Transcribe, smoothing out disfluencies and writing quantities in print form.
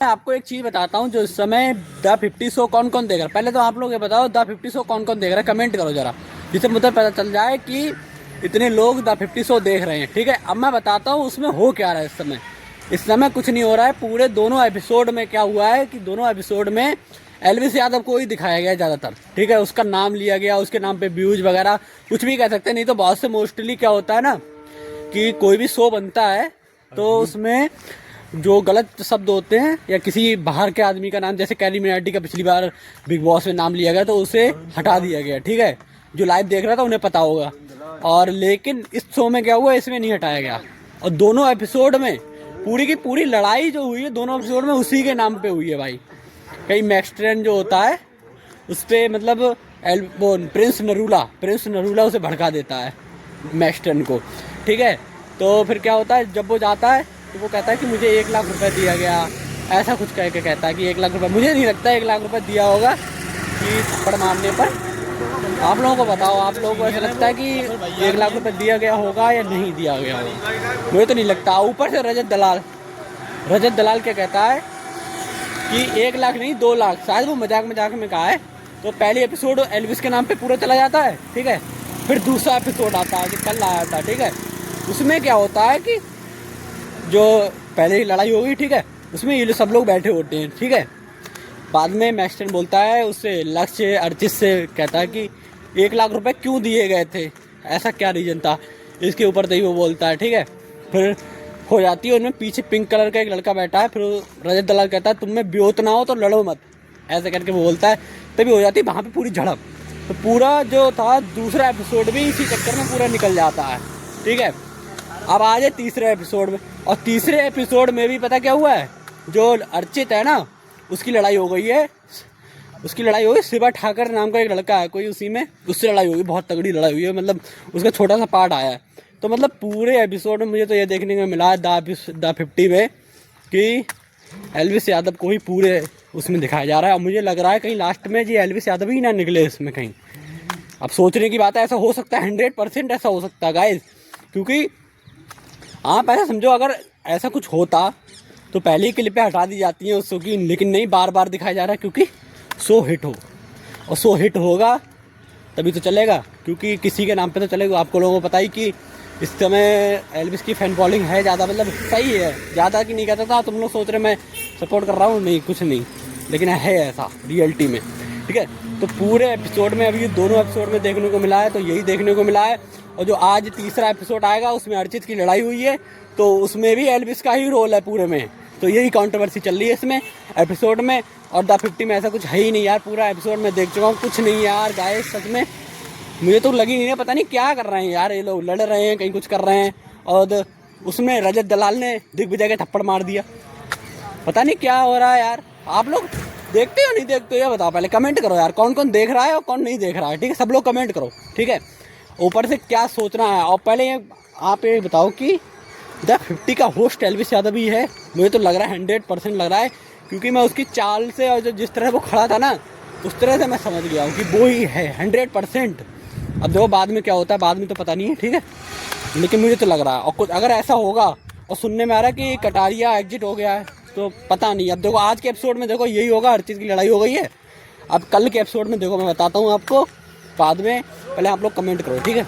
मैं आपको एक चीज़ बताता हूँ, जो इस समय द 50 शो कौन कौन देख रहा है। पहले तो आप लोग ये बताओ द 50 शो कौन कौन देख रहा है, कमेंट करो जरा, जिससे मुझे पता चल जाए कि इतने लोग द 50 शो देख रहे हैं। ठीक है, अब मैं बताता हूँ उसमें हो क्या रहा है। इस समय कुछ नहीं हो रहा है। पूरे दोनों एपिसोड में क्या हुआ है कि दोनों एपिसोड में एल्विस यादव को ही दिखाया गया ज़्यादातर। ठीक है, उसका नाम लिया गया, उसके नाम पे व्यूज वगैरह कुछ भी कह सकते हैं। नहीं तो बहुत से मोस्टली क्या होता है ना कि कोई भी शो बनता है तो उसमें जो गलत शब्द होते हैं या किसी बाहर के आदमी का नाम, जैसे कैरी मिनाटी का पिछली बार बिग बॉस में नाम लिया गया तो उसे हटा दिया गया। ठीक है, जो लाइव देख रहा था उन्हें पता होगा। और लेकिन इस शो में क्या हुआ, इसमें नहीं हटाया गया। और दोनों एपिसोड में पूरी की पूरी लड़ाई जो हुई है दोनों एपिसोड में उसी के नाम पे हुई है भाई। कहीं मैक्सट्रेन जो होता है उस पर मतलब वो प्रिंस नरूला उसे भड़का देता है मैक्सट्रेन को। ठीक है, तो फिर क्या होता है, जब वो जाता है तो वो कहता है कि मुझे 1 लाख रुपए दिया गया, ऐसा कुछ कह के कहता है कि 1 लाख रुपए। मुझे नहीं लगता 1 लाख रुपए दिया होगा कि थप्पड़ मारने पर। आप लोगों को बताओ, आप लोगों को ऐसा लगता है कि 1 लाख रुपए दिया गया होगा या नहीं दिया गया होगा? मुझे तो नहीं लगता। ऊपर से रजत दलाल क्या कहता है कि 1 लाख नहीं 2 लाख, शायद वो मजाक में कहा है। तो पहले एपिसोड एल्विस के नाम पे पूरा चला जाता है। ठीक है, फिर दूसरा एपिसोड आता है जो कल आया था। ठीक है, उसमें क्या होता है कि जो पहले ही लड़ाई होगी, ठीक है, उसमें ये सब लोग बैठे होते हैं। ठीक है, बाद में मैक्सटन बोलता है उससे, लक्ष्य अर्चित से कहता है कि 1 लाख रुपए क्यों दिए गए थे, ऐसा क्या रीज़न था, इसके ऊपर तो ही वो बोलता है। ठीक है, फिर हो जाती है उनमें पीछे पिंक कलर का एक लड़का बैठा है। फिर रजत दलाल कहता है तुम में ब्योत ना हो तो लड़ो मत, ऐसे करके वो बोलता है। तभी हो जाती है वहाँ पे पूरी झड़प। तो पूरा जो था दूसरा एपिसोड भी इसी चक्कर में पूरा निकल जाता है। ठीक है, अब आ जाए तीसरे एपिसोड में। और तीसरे एपिसोड में भी पता क्या हुआ है, जो अर्चित है ना उसकी लड़ाई हो गई है। शिवा ठाकर नाम का एक लड़का है कोई, उसी में उससे लड़ाई हुई, बहुत तगड़ी लड़ाई हुई है। मतलब उसका छोटा सा पार्ट आया है। तो मतलब पूरे एपिसोड में मुझे तो ये देखने को मिला है द 50 में कि एल्विस यादव को ही पूरे उसमें दिखाया जा रहा है। और मुझे लग रहा है कहीं लास्ट में जी एल्विस यादव ही ना निकले इसमें कहीं। अब सोचने की बात है, ऐसा हो सकता है, 100% ऐसा हो सकता है गाइस। क्योंकि आप ऐसा समझो, अगर ऐसा कुछ होता तो पहले ही क्लिपें हटा दी जाती हैं उस शो की। लेकिन नहीं, बार बार दिखाया जा रहा है क्योंकि शो हिट हो। और शो हिट होगा तभी तो चलेगा, क्योंकि किसी के नाम पे तो चलेगा। आपको लोगों को पता ही कि इस समय एल्विस की फैन फॉलोइंग है ज़्यादा, मतलब सही है, ज़्यादा की नहीं कहता था। तुम लोग सोच रहे मैं सपोर्ट कर रहा हूँ, नहीं कुछ नहीं, लेकिन है ऐसा रियलिटी में। ठीक है, तो पूरे एपिसोड में अभी दोनों एपिसोड में देखने को मिला है, तो यही देखने को मिला है। और जो आज तीसरा एपिसोड आएगा उसमें अर्चित की लड़ाई हुई है, तो उसमें भी एल्विस का ही रोल है पूरे में। तो यही कंट्रोवर्सी चल रही है इसमें एपिसोड में। और द 50 में ऐसा कुछ है ही नहीं यार। पूरा एपिसोड में देख चुका हूँ, कुछ नहीं यार गाइस। सच में मुझे तो लगी नहीं है, पता नहीं क्या कर रहे हैं यार ये लोग, लड़ रहे हैं कहीं कुछ कर रहे हैं। और उसमें रजत दलाल ने दिग्विजय के थप्पड़ मार दिया, पता नहीं क्या हो रहा है यार। आप लोग देखते हो नहीं देखते हो, ये बताओ पहले कमेंट करो यार, कौन कौन देख रहा है और कौन नहीं देख रहा है। ठीक है, सब लोग कमेंट करो। ठीक है, ऊपर से क्या सोचना है। और पहले आप ये बताओ कि द 50 का होस्ट एल्विस यादव ही है। मुझे तो लग रहा है 100% लग रहा है, क्योंकि मैं उसकी चाल से और जो जिस तरह वो खड़ा था ना, उस तरह से मैं समझ गया हूँ कि वो ही है 100%। अब देखो बाद में क्या होता है, बाद में तो पता नहीं है। ठीक है, लेकिन मुझे तो लग रहा है। और कुछ अगर ऐसा होगा, और सुनने में आ रहा है कि कटारिया एग्जिट हो गया है, तो पता नहीं। अब देखो आज के एपिसोड में देखो यही होगा, हर चीज़ की लड़ाई हो गई है। अब कल के एपिसोड में देखो मैं बताता हूँ आपको बाद में, पहले आप लोग कमेंट करो। ठीक है।